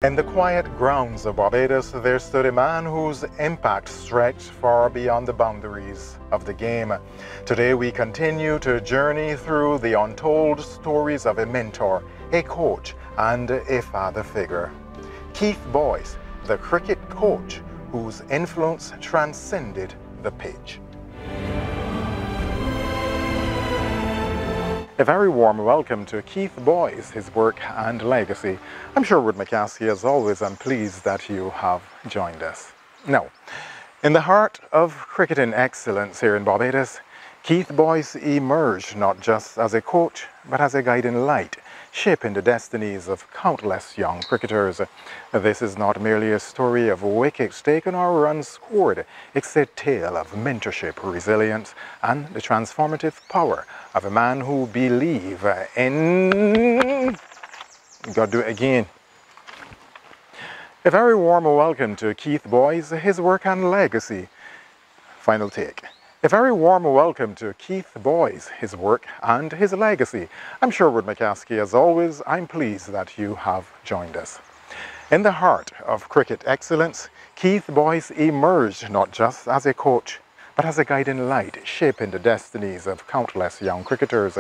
In the quiet grounds of Barbados, there stood a man whose impact stretched far beyond the boundaries of the game. Today we continue to journey through the untold stories of a mentor, a coach, and a father figure. Keith Boyce, the cricket coach whose influence transcended the pitch. A very warm welcome to Keith Boyce, his work and legacy. I'm Sherwood McCaskey. As always, I'm pleased that you have joined us. Now, in the heart of cricketing excellence here in Barbados, Keith Boyce emerged not just as a coach, but as a guiding light, shaping the destinies of countless young cricketers. This is not merely a story of wickets taken or runs scored. It's a tale of mentorship, resilience, and the transformative power of a man who believed in... Gotta do it again. A very warm welcome to Keith Boyce, his work and legacy. Final take. A very warm welcome to Keith Boyce, his work and his legacy. I'm Sherwood McCaskey. As always, I'm pleased that you have joined us. In the heart of cricket excellence, Keith Boyce emerged not just as a coach, but as a guiding light, shaping the destinies of countless young cricketers.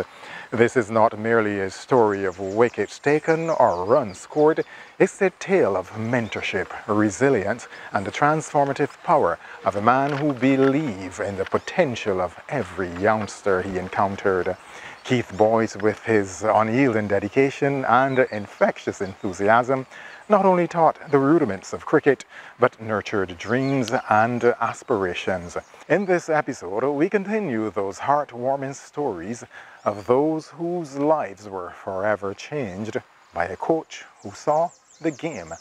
This is not merely a story of wickets taken or runs scored. It's a tale of mentorship, resilience, and the transformative power of a man who believed in the potential of every youngster he encountered. Keith Boyce, with his unyielding dedication and infectious enthusiasm, not only taught the rudiments of cricket, but nurtured dreams and aspirations. In this episode, we continue those heartwarming stories of those whose lives were forever changed by a coach who saw the game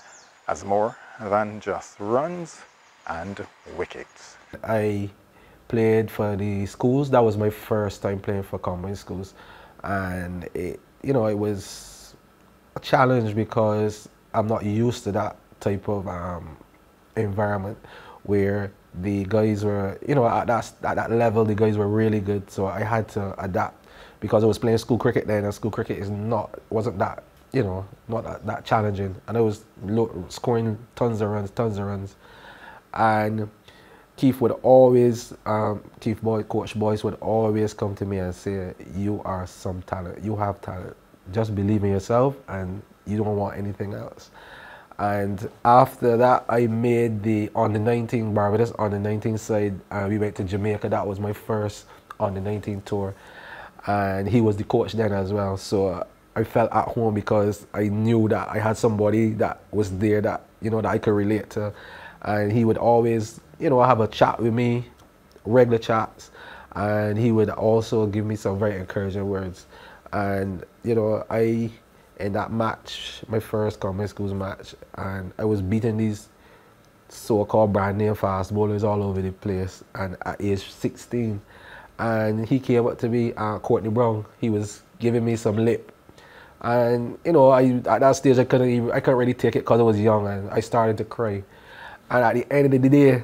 as more than just runs and wickets. I played for the schools. That was my first time playing for combined schools, and it was a challenge because I'm not used to that type of environment where the guys were, at that level, the guys were really good. So I had to adapt because I was playing school cricket then, and school cricket wasn't that, not that challenging. And I was scoring tons of runs. And Keith would always, Coach Boyce would always come to me and say, "You are some talent. You have talent. Just believe in yourself, and you don't want anything else." And after that, I made the under-19 Barbados under-19 side, and we went to Jamaica. That was my first under-19 tour, and he was the coach then as well. So I felt at home because I knew that I had somebody that was there that that I could relate to, and he would always have a chat with me, regular chats, and he would also give me some very encouraging words. And in that match, my first combined schools match, and I was beating these so-called brand name fast bowlers all over the place, and at age 16, and he came up to me, Courtney Brown. He was giving me some lip, and at that stage I couldn't really take it because I was young, and I started to cry. And at the end of the day,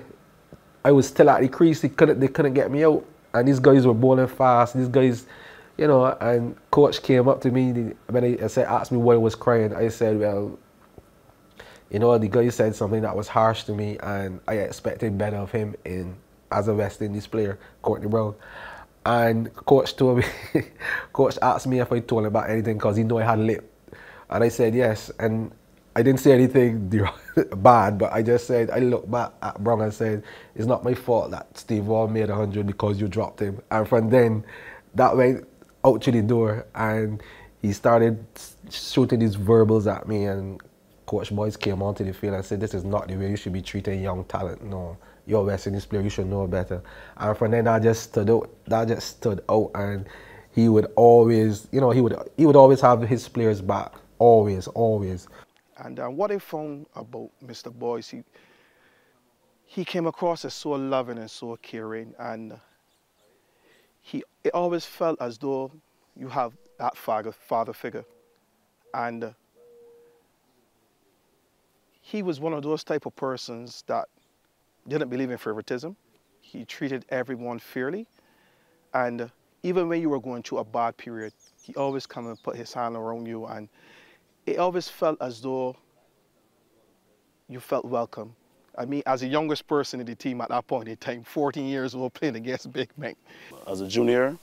I was still at the crease. They couldn't get me out, and these guys were bowling fast. These guys. And coach came up to me when asked me why I was crying. I said, well, the guy said something that was harsh to me, and I expected better of him as a West Indies player, Courtney Brown. And coach told me, coach asked me if I told him about anything because he knew I had lip, and I said yes. And I didn't say anything bad, but I just said, I looked back at Brown and said, it's not my fault that Steve Wall made 100 because you dropped him. And from then, that went out to the door, and he started shooting these verbals at me, and Coach Boyce came onto the field and said, this is not the way you should be treating young talent. No, you're a West Indies player, you should know better. And from then that just stood out, and he would always, he would always have his players back, always. And what I found about Mr. Boyce, he came across as so loving and so caring, and it always felt as though you have that father figure. And he was one of those type of persons that didn't believe in favoritism. He treated everyone fairly. And even when you were going through a bad period, he always come and put his hand around you. And it always felt as though you felt welcome. I mean, as the youngest person in the team at that point in time, 14 years old, playing against big men. As a junior,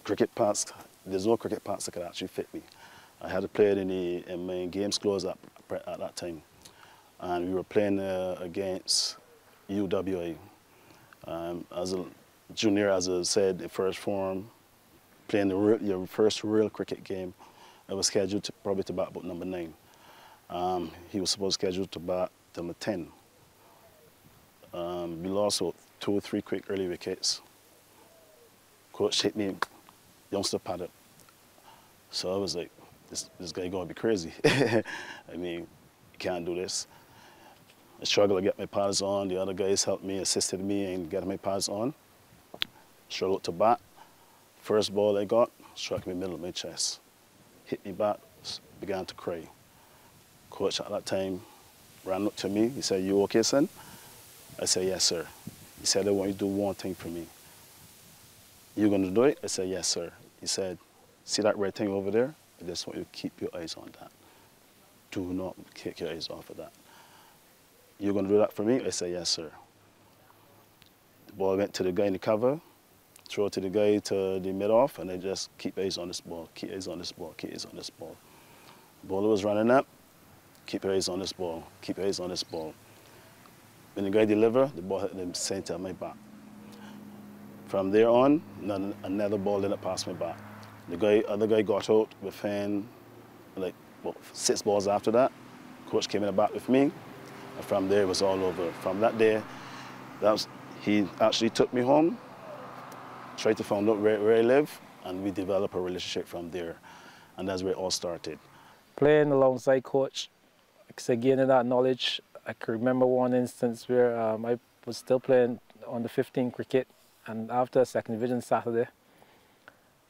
cricket pants, there's no cricket pants that could actually fit me. I had to play it in my games clothes at that time. And we were playing against UWA. As a junior, as I said, in first form, playing your first real cricket game, I was scheduled to probably to bat about number 9. He was supposed to schedule to bat number 10. We lost 2 or 3 quick early wickets. Coach hit me, youngster padded. So I was like, this guy gonna be crazy. I mean, you can't do this. I struggled to get my pads on. The other guys helped me, assisted me in getting my pads on. Struggled to bat. First ball I got, struck me middle of my chest. Hit me back, began to cry. Coach at that time ran up to me. He said, "You okay, son?" I said, "Yes, sir." He said, "I want you to do one thing for me." "You gonna do it?" I said, "Yes, sir." He said, "See that red thing over there? I just want you to keep your eyes on that. Do not take your eyes off of that. You gonna do that for me?" I said, "Yes, sir." The ball went to the guy in the cover, throw it to the guy to the mid-off, and I just keep eyes on this ball, keep eyes on this ball, keep eyes on this ball. The bowler was running up, keep your eyes on this ball, keep your eyes on this ball. When the guy delivered, the ball hit the center of my bat. From there on, another ball didn't pass my bat. The other guy got out within like 6 balls after that. Coach came in the bat with me, and from there it was all over. From that day, he actually took me home, tried to find out where I live, and we developed a relationship from there. And that's where it all started. Playing alongside Coach, gaining that knowledge. I can remember one instance where I was still playing on the 15 cricket, and after a second division Saturday,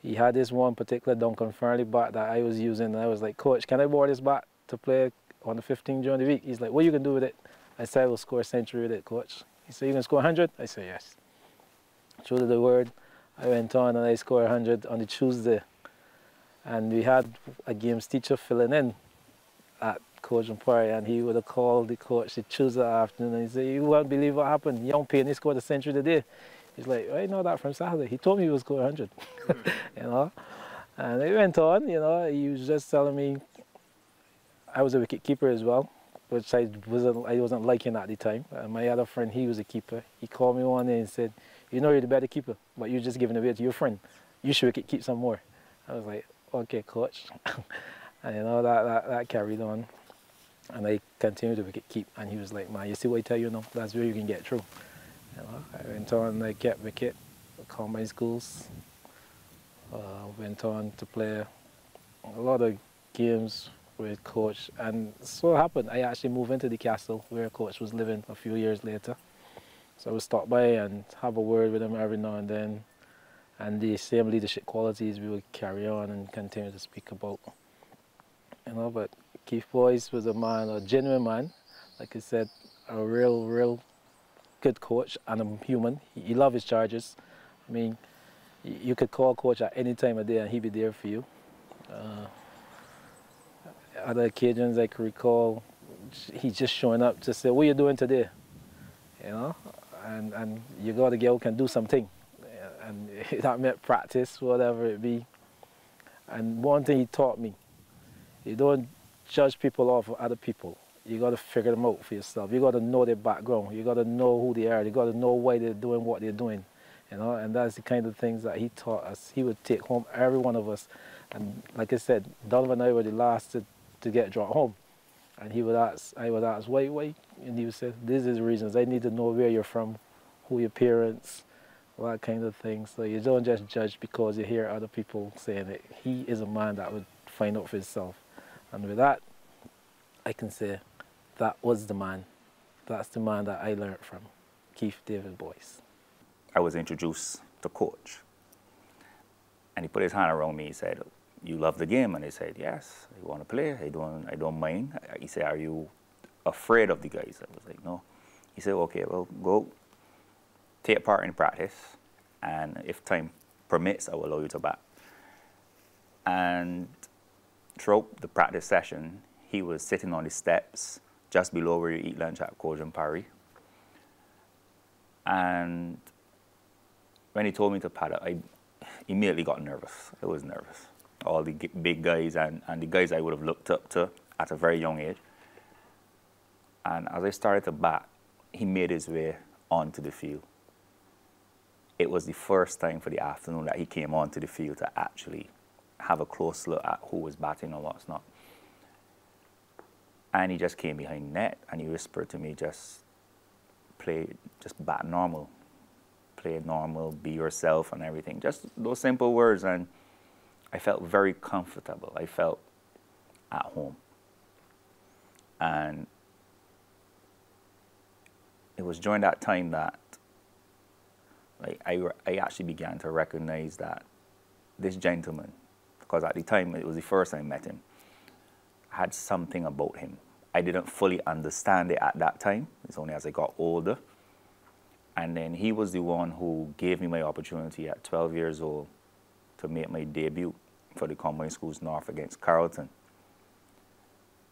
he had this one particular Duncan Fernley bat that I was using, and I was like, "Coach, can I borrow this bat to play on the 15 during the week?" He's like, "What you can do with it?" I said, "I will score a century with it, Coach." He said, "You can score 100? I said, "Yes." True to the word, I went on and I scored 100 on the Tuesday. And we had a games teacher filling in at Coach Parry, and he would have called the coach the Tuesday afternoon and he said, "You won't believe what happened. Young Payne scored a century today." He's like, "I know that from Saturday. He told me he was scoring 100." You know? And it went on, you know, he was just telling me I was a wicket keeper as well, which I wasn't liking at the time. And my other friend, he was a keeper. He called me one day and said, "You know you're the better keeper, but you're just giving away to your friend. You should wicket keep some more." I was like, "Okay, Coach." And you know, that carried on. And I continued to wicket keep. And he was like, "Man, you see what I tell you now? That's where you can get through." You know, I went on, I kept wicket, combined schools. Went on to play a lot of games with Coach. And so it happened, I actually moved into the castle where Coach was living a few years later. So I would stop by and have a word with him every now and then. And the same leadership qualities we would carry on and continue to speak about. You know, but Keith Boyce was a man, a genuine man. Like I said, a real good coach and a human. He loved his charges. I mean, you could call Coach at any time of day and he'd be there for you. Other occasions I can recall, he just showing up to say, "What are you doing today?" You know, and you got to get out and do something. And that meant practice, whatever it be. And one thing he taught me, you don't judge people off of other people. You got to figure them out for yourself. You got to know their background. You got to know who they are. You got to know why they're doing what they're doing. You know, and that's the kind of things that he taught us. He would take home every one of us. And like I said, Donovan and I were the last to get dropped home. And he would ask, I would ask, why? And he would say, "These are the reasons. I need to know where you're from, who your parents, all that kind of thing." So you don't just judge because you hear other people saying it. He is a man that would find out for himself. And with that, I can say that was the man. That's the man that I learned from, Keith David Boyce. I was introduced to Coach. And he put his hand around me. He said, "You love the game?" And I said, "Yes, I want to play. I don't mind." He said, "Are you afraid of the guys?" I was like, "No." He said, "Okay, well, go take part in practice. And if time permits, I will allow you to bat." And throughout the practice session, he was sitting on the steps just below where you eat lunch at Cajun Paris. And when he told me to paddle, I immediately got nervous. I was nervous. All the big guys and the guys I would have looked up to at a very young age. And as I started to bat, he made his way onto the field. It was the first time for the afternoon that he came onto the field to actually have a close look at who was batting and what's not. And he just came behind net and he whispered to me, just bat normal. Play normal, be yourself and everything. Just those simple words, and I felt very comfortable. I felt at home. And it was during that time that I actually began to recognize that this gentleman, because at the time it was the first time I met him, had something about him. I didn't fully understand it at that time. It's only as I got older. And then he was the one who gave me my opportunity at 12 years old to make my debut for the Combined Schools North against Carrollton.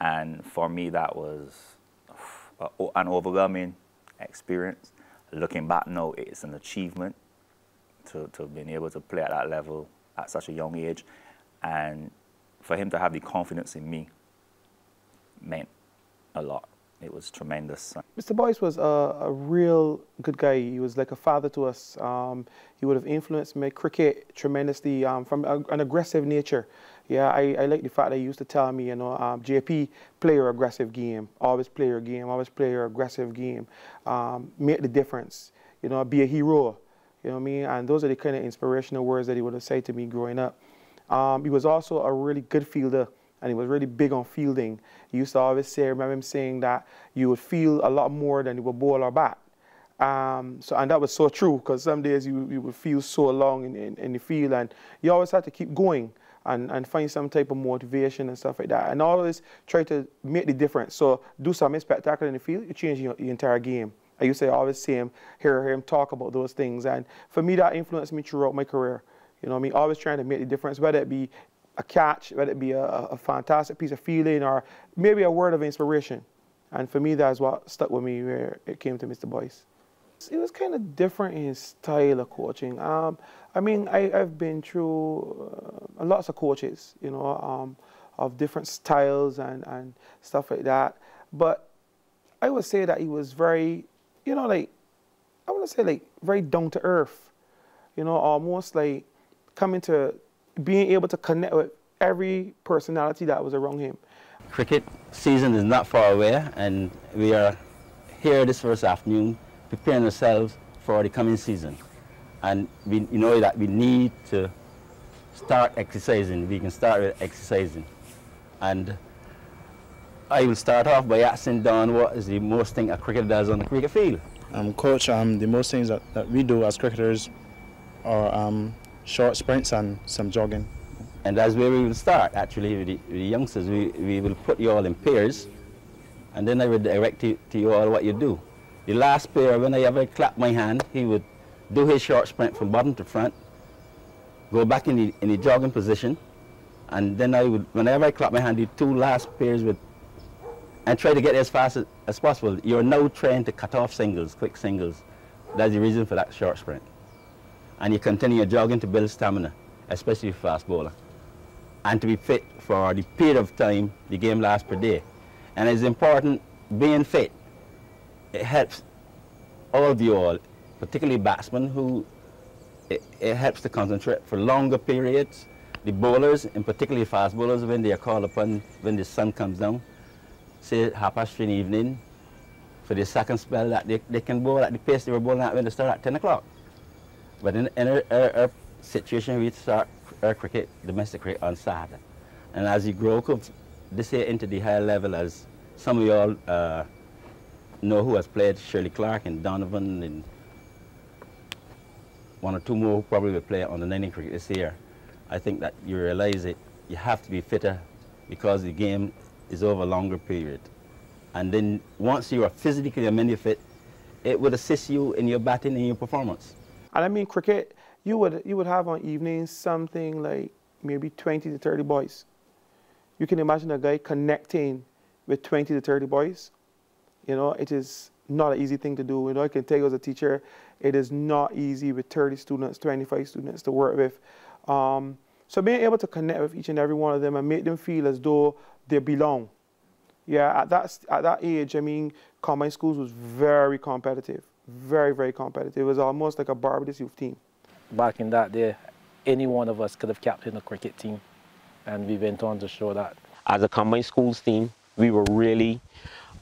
And for me, that was an overwhelming experience. Looking back now, it's an achievement to being able to play at that level at such a young age. And for him to have the confidence in me meant a lot. It was tremendous. Mr. Boyce was a real good guy. He was like a father to us. He would have influenced my cricket tremendously from an aggressive nature. Yeah, I like the fact that he used to tell me, you know, JP, play your aggressive game. Always play your game. Always play your aggressive game. Make the difference. You know, be a hero. You know what I mean? And those are the kind of inspirational words that he would have said to me growing up. He was also a really good fielder. And he was really big on fielding. He used to always say, I remember him saying that you would feel a lot more than you would bowl or bat. And that was so true, because some days you would feel so long in the field, and you always had to keep going and find some type of motivation and stuff like that. And always try to make the difference. So do something spectacular in the field, you change your entire game. I used to always hear him talk about those things. And for me, that influenced me throughout my career. You know what I mean? Always trying to make the difference, whether it be a catch, whether it be a fantastic piece of fielding or maybe a word of inspiration. And for me, that's what stuck with me where it came to Mr. Boyce. It was kind of different in his style of coaching. I mean, I've been through lots of coaches, you know, of different styles and stuff like that. But I would say that he was very, you know, like, I want to say like very down to earth, you know, almost like coming to being able to connect with every personality that was around him. Cricket season is not far away, and we are here this first afternoon preparing ourselves for the coming season. And we know that we need to start exercising. We can start with exercising. And I will start off by asking Don what is the most thing a cricketer does on the cricket field. Coach, the most things that we do as cricketers are short sprints and some jogging. And that's where we will start, actually, with the youngsters. We will put you all in pairs, and then I will direct to you all what you do. The last pair, whenever I clap my hand, he would do his short sprint from bottom to front, go back in the jogging position, and then I would, whenever I clap my hand, the two last pairs would, and try to get as fast as possible. You're now trained to cut off singles, quick singles. That's the reason for that short sprint. And you continue your jogging to build stamina, especially for fast bowler, and to be fit for the period of time the game lasts per day. And it's important being fit. It helps all of you all, particularly batsmen, who it helps to concentrate for longer periods. The bowlers, and particularly fast bowlers, when they are called upon when the sun comes down, say 3:30 in the evening, for the second spell that they can bowl at the pace they were bowling at when they start at 10 o'clock. But in our situation, we start our cricket, domestic cricket, on Saturday. And as you grow up this year into the higher level, as some of you all know who has played, Shirley Clark and Donovan, and one or two more who probably will play on the 19 cricket this year, I think that you realize it, you have to be fitter because the game is over a longer period. And then once you are physically and mentally fit, it would assist you in your batting and your performance. And I mean, cricket, you would have on evenings something like maybe 20 to 30 boys. You can imagine a guy connecting with 20 to 30 boys You know, it is not an easy thing to do. You know, I can tell you as a teacher, it is not easy with 30 students, 25 students to work with. So being able to connect with each and every one of them and make them feel as though they belong. Yeah, at that age, I mean, combined schools was very competitive, very, very competitive. It was almost like a Barbados youth team. Back in that day, any one of us could have captained a cricket team, and we went on to show that. As a combined schools team, we were really,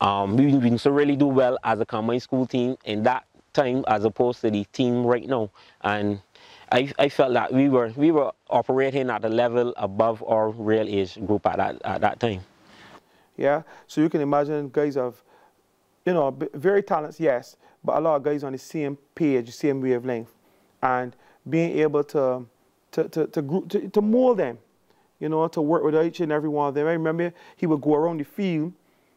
we used to really do well as a combined school team in that time as opposed to the team right now. And I felt that we were operating at a level above our real age group at that time. Yeah, so you can imagine guys of, you know, very talented, yes, but a lot of guys on the same page, same wavelength, and being able to mold them, you know, to work with each and every one of them. I remember he would go around the field,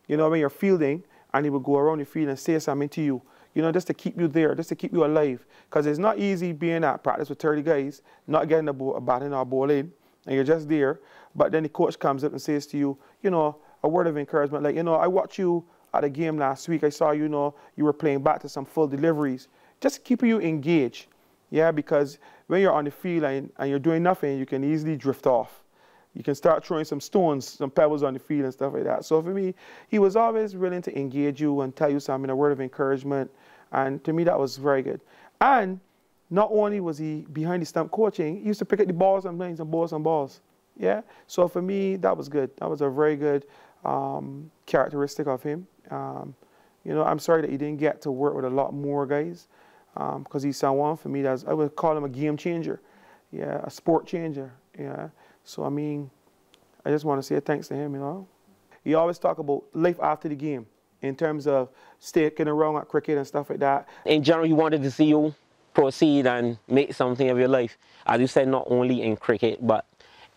you know, when you're fielding, and he would go around the field and say something to you, you know, just to keep you there, just to keep you alive. Because it's not easy being at practice with 30 guys, not getting a batting or ball in, and you're just there. But then the coach comes up and says to you, you know, a word of encouragement, like, you know, I watched you at a game last week. I saw, you know, you were playing back to some full deliveries. Just keeping you engaged, yeah, because when you're on the field and you're doing nothing, you can easily drift off. You can start throwing some stones, some pebbles on the field and stuff like that. So for me, he was always willing to engage you and tell you something, a word of encouragement. And to me, that was very good. And not only was he behind the stump coaching, he used to pick up the balls and play some balls. Yeah. So for me, that was good. That was a very good characteristic of him. You know, I'm sorry that he didn't get to work with a lot more guys because he's someone, for me, that's, I would call him a game changer. Yeah, a sport changer. Yeah. So, I mean, I just want to say thanks to him, you know. He always talk about life after the game in terms of sticking around at cricket and stuff like that. In general, he wanted to see you proceed and make something of your life. As you said, not only in cricket, but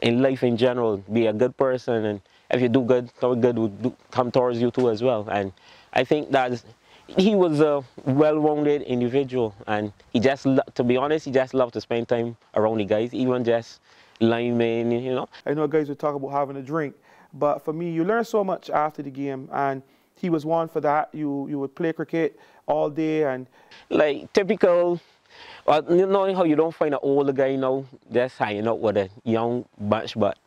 in life in general, be a good person, and if you do good, good will come towards you too as well. And I think that he was a well-rounded individual, and he just, to be honest, he just loved to spend time around the guys, even just linemen, you know. I know guys would talk about having a drink, but for me, you learn so much after the game, and he was one for that. You would play cricket all day, and like typical. You know how you don't find an older guy now just hanging out with a young bunch, but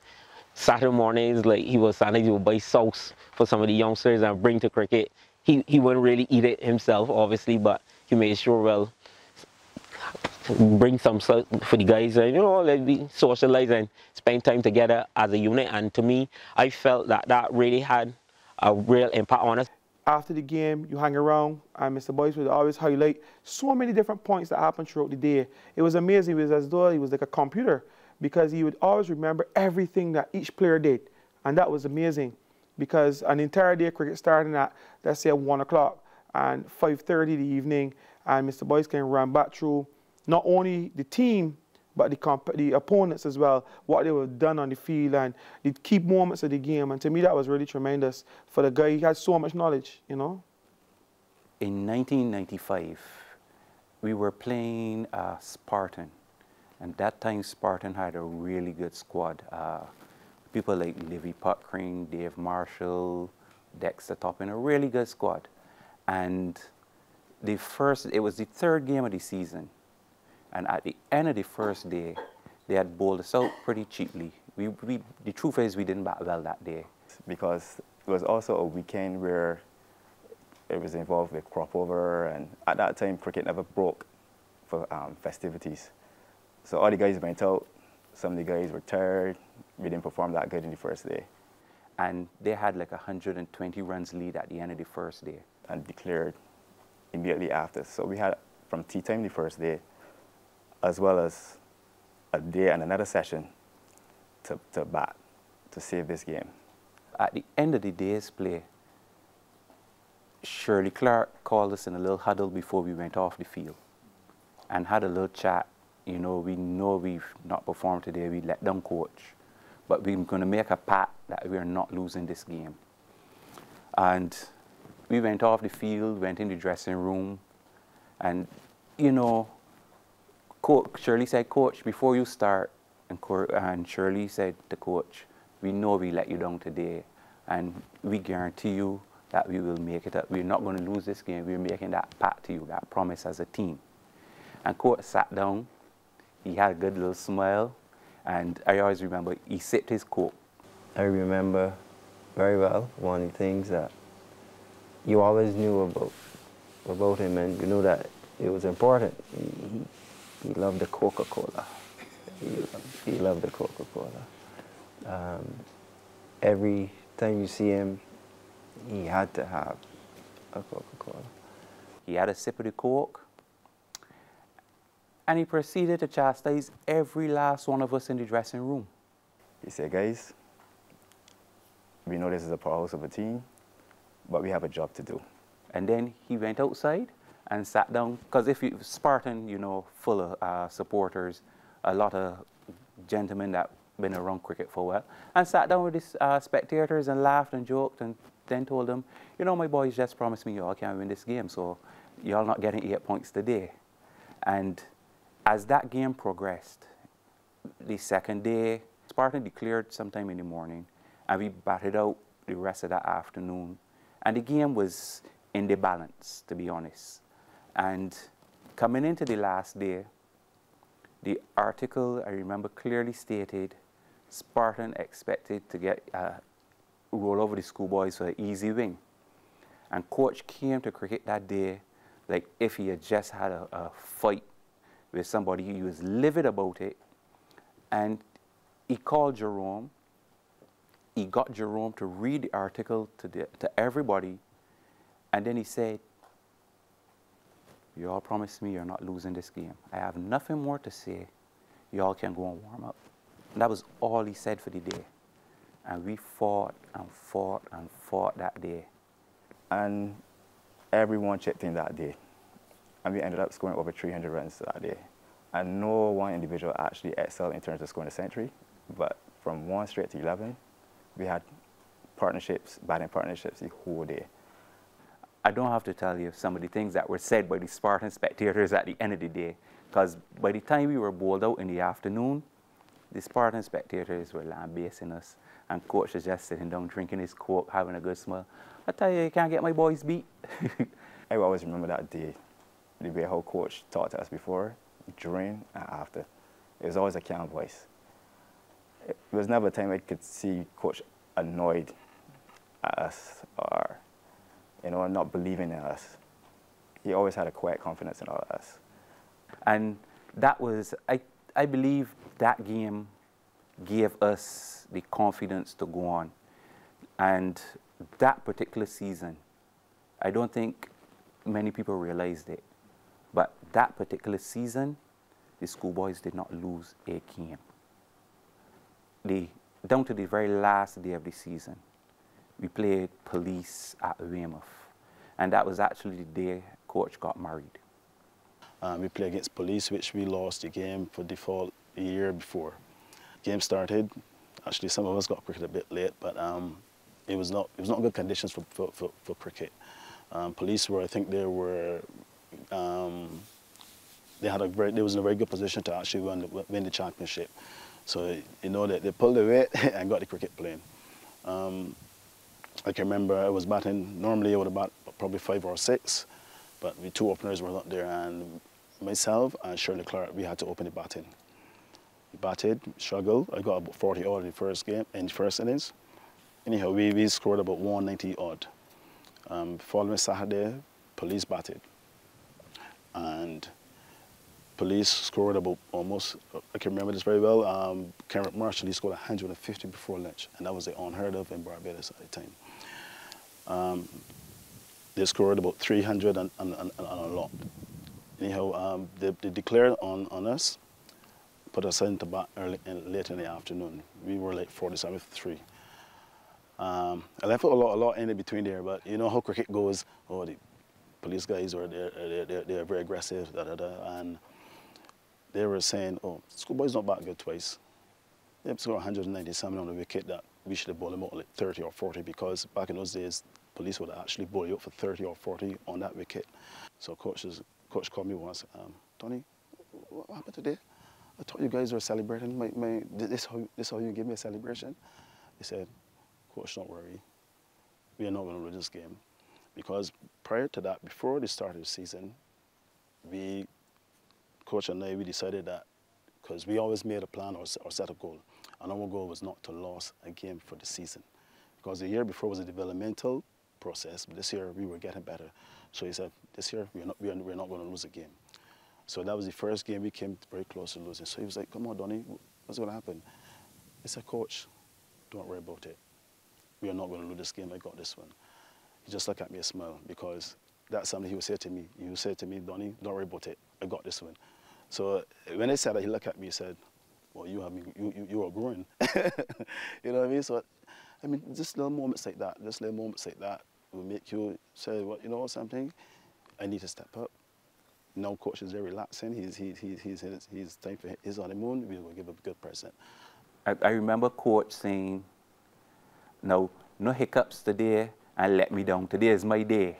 Saturday mornings, like he would buy sauce for some of the youngsters and bring to cricket. He wouldn't really eat it himself, obviously, but he made sure, well, bring some for the guys, and you know, let we socialize and spend time together as a unit. And to me, I felt that that really had a real impact on us. After the game, you hang around, and Mr. Boyce would always highlight so many different points that happened throughout the day. It was amazing. It was as though he was like a computer, because he would always remember everything that each player did, and that was amazing. Because an entire day of cricket starting at, let's say, 1 o'clock and 5:30 in the evening, and Mr. Boyce can run back through not only the team, but the opponents as well, what they were done on the field and the key moments of the game. And to me, that was really tremendous for the guy. He had so much knowledge, you know. In 1995, we were playing Spartan. And that time, Spartan had a really good squad. People like Livy Puckring, Dave Marshall, Dexter Toppin, a really good squad. And it was the third game of the season. And at the end of the first day, they had bowled us out pretty cheaply. The truth is, we didn't bat well that day. Because it was also a weekend where it was involved with crop over, and at that time, cricket never broke for festivities. So all the guys went out, some of the guys were tired, we didn't perform that good in the first day. And they had like 120 runs lead at the end of the first day. And declared immediately after. So we had from tea time the first day, as well as a day and another session to bat, to save this game. At the end of the day's play, Shirley Clark called us in a little huddle before we went off the field and had a little chat. You know we've not performed today, we let them coach, but we're going to make a pact that we're not losing this game. And we went off the field, went in the dressing room, and, you know, Shirley said, "Coach, before you start," and Shirley said to Coach, "We know we let you down today, and we guarantee you that we will make it up. We're not going to lose this game. We're making that pact to you, that promise as a team. And coach sat down. He had a good little smile. And I always remember he sipped his Coke. I remember very well one of the things that you always knew about him, and you knew that it was important. He loved the Coca-Cola. He loved the Coca-Cola. Every time you see him, he had to have a Coca-Cola. He had a sip of the Coke, and he proceeded to chastise every last one of us in the dressing room. He said, guys, we know this is a powerhouse of a team, but we have a job to do. And then he went outside and sat down, because if you, Spartan, you know, full of supporters, a lot of gentlemen that been around cricket for a while, and sat down with his spectators and laughed and joked, and then told them, you know, my boys just promised me y'all can't win this game, so y'all not getting 8 points today. And as that game progressed, the second day, Spartan declared sometime in the morning, and we batted out the rest of that afternoon. And the game was in the balance, to be honest. And coming into the last day, the article, I remember clearly stated, Spartan expected to get roll over the schoolboys for an easy win. And coach came to cricket that day like if he had just had a fight with somebody. He was livid about it. And he called Jerome. He got Jerome to read the article to everybody. And then he said, you all promised me you're not losing this game. I have nothing more to say. You all can go and warm up. And that was all he said for the day. And we fought and fought and fought that day. And everyone chipped in that day. And we ended up scoring over 300 runs that day. And no one individual actually excelled in terms of scoring a century. But from 1 straight to 11, we had partnerships, batting partnerships the whole day. I don't have to tell you some of the things that were said by the Spartan spectators at the end of the day, because by the time we were bowled out in the afternoon, the Spartan spectators were lambasting us, and coach was just sitting down drinking his Coke, having a good smile. I tell you can't get my boys beat. I will always remember that day, the way how coach talked to us before, during, and after. It was always a calm voice. It was never a time I could see coach annoyed at us or, you know, not believing in us. He always had a quiet confidence in all of us. And that was, I believe that game gave us the confidence to go on. And that particular season, I don't think many people realized it, but that particular season, the schoolboys did not lose a game. Down to the very last day of the season, we played Police at Weymouth. And that was actually the day coach got married. We played against Police, which we lost the game for default a year before. Game started. Actually, some of us got cricket a bit late, but it was not good conditions for cricket. Police were, I think they were, they was in a very good position to actually win the championship. So you know that they pulled the weight and got the cricket playing. I can remember I was batting. Normally I would have bat probably 5 or 6, but the 2 openers were not there, and myself and Shirley Clark, we had to open the batting. We batted, struggled. I got about 40 odd in the first game, in the first innings. Anyhow, we scored about 190 odd. Following Saturday, Police batted, and Police scored about almost, I can remember this very well, Kenneth Marshall, he scored 150 before lunch, and that was unheard of in Barbados at the time. They scored about 300 and a lot. Anyhow, they declared on us, put us into bat late in the afternoon. We were like 47-3. I left a lot in between there, but you know how cricket goes. Oh, the Police guys they're very aggressive, and they were saying, oh, schoolboy's not bat good twice. They scored 197 on the wicket that we should have bowled them out like 30 or 40, because back in those days, Police would actually bowl you out for 30 or 40 on that wicket. So coach called me once, Tony, what happened today? I thought you guys were celebrating this how you give me a celebration? He said, Coach, don't worry. we are not going to lose this game. Because prior to that, before the start of the season, Coach and I, we decided that, because we always made a plan or set a goal, and our goal was not to lose a game for the season. Because the year before was a developmental process, but this year we were getting better. So he said, this year we're not going to lose a game. So that was the first game we came very close to losing. So he was like, come on, Donnie, what's going to happen? I said, Coach, don't worry about it. We are not going to lose this game. I got this one. He just looked at me and smiled, because that's something he would say to me. He would say to me, Donnie, don't worry about it. I got this one. So when I said that, he looked at me and said, well, you are growing. You know what I mean? So, I mean, just little moments like that, will make you say, well, you know something? I need to step up. Now Coach is very relaxing. He's time for his honeymoon. We're going to give him a good present. I remember Coach saying, no hiccups today and let me down. Today is my day.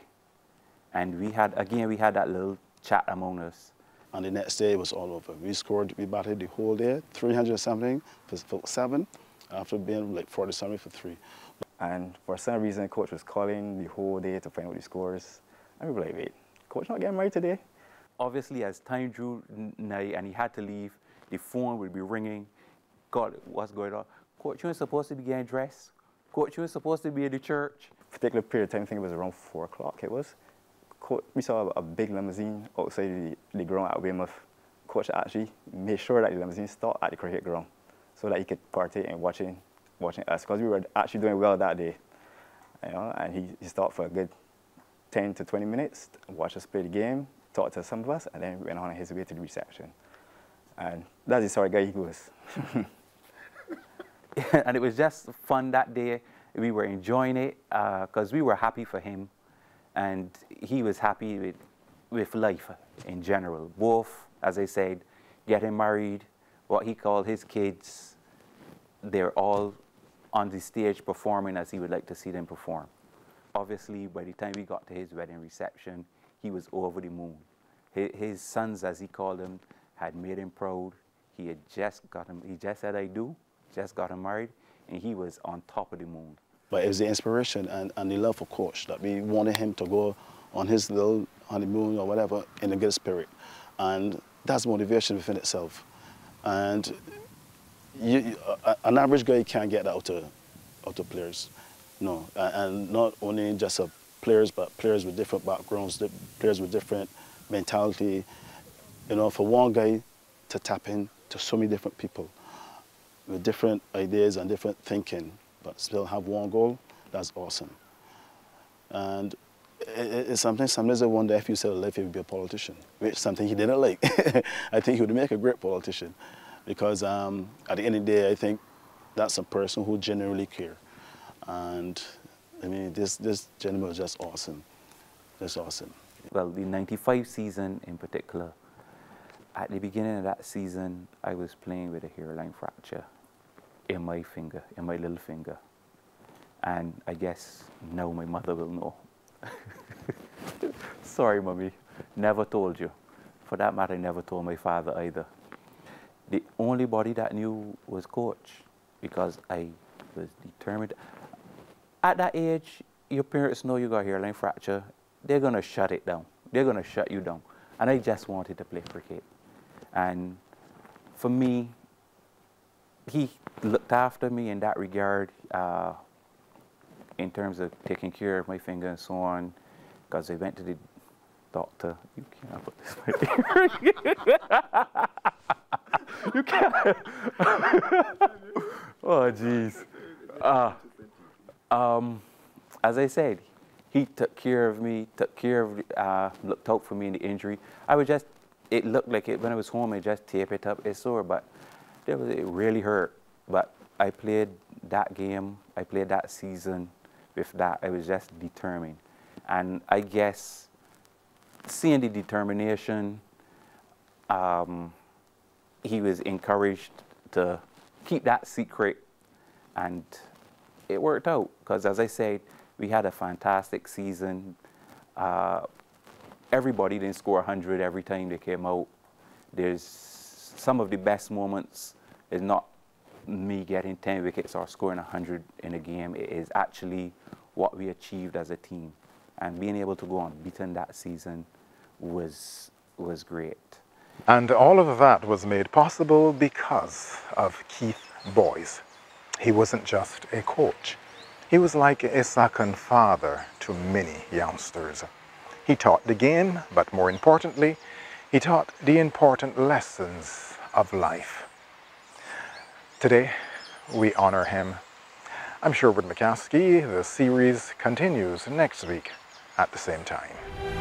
And we had that little chat among us. And the next day it was all over. We batted the whole day, 300 something for 7, after being like 40 something for 3. And for some reason, Coach was calling the whole day to find out the scores. And we were like, wait, Coach not getting married today? Obviously, as time drew nigh and he had to leave, the phone would be ringing. God, what's going on? Coach, you ain't supposed to be getting dressed. Coach, you ain't supposed to be at the church. Particular period of time, I think it was around 4 o'clock it was. We saw a big limousine outside the ground at Weymouth. Coach actually made sure that the limousine stopped at the cricket ground so that he could partake in watching us, because we were actually doing well that day. You know, and he stopped for a good 10 to 20 minutes, watched us play the game, talked to some of us, and then went on his way to the reception. And that's the sort of guy he was. And it was just fun that day. We were enjoying it because we were happy for him, and he was happy with life in general. Both, as I said, getting married, what he called his kids, they're all on the stage performing as he would like to see them perform. Obviously, by the time we got to his wedding reception, he was over the moon. His sons, as he called them, had made him proud. He had just got him, he just said, I do, just got him married, and he was on top of the moon. But it was the inspiration and the love for Coach that we wanted him to go on his little honeymoon or whatever in a good spirit. And that's motivation within itself. And an average guy can't get that out of players. No, and not only just players, but players with different backgrounds, players with different mentality. You know, for one guy to tap in to so many different people with different ideas and different thinking, but still have one goal, that's awesome. And it's sometimes I wonder if you said life he would be a politician, which is something he didn't like. I think he would make a great politician, because at the end of the day, I think that's a person who genuinely cares. And I mean, this gentleman was just awesome. Just awesome. Well, the 95 season in particular, at the beginning of that season, I was playing with a hairline fracture in my finger, in my little finger. And I guess now my mother will know. Sorry, Mommy, never told you. For that matter, I never told my father either. The only body that knew was Coach, because I was determined. At that age, your parents know you got a hairline fracture. They're going to shut it down. They're going to shut you down. And I just wanted to play cricket. And for me, he looked after me in that regard, in terms of taking care of my finger and so on, because I went to the doctor. You can't put this right here. You can't. Oh, jeez. As I said, he took care of me, looked out for me in the injury. It looked like it, when I was home, I just taped it up, it's sore, but it really hurt. But I played that game, I played that season with that. I was just determined. And I guess seeing the determination, he was encouraged to keep that secret, and it worked out, because as I said, we had a fantastic season. Everybody didn't score 100 every time they came out. There's some of the best moments is not me getting 10 wickets or scoring 100 in a game. It is actually what we achieved as a team. And being able to go unbeaten that season was great. And all of that was made possible because of Keith Boyce. He wasn't just a coach. He was like a second father to many youngsters. He taught the game, but more importantly, he taught the important lessons of life. Today, we honor him. I'm Sherwood McCaskey. The series continues next week at the same time.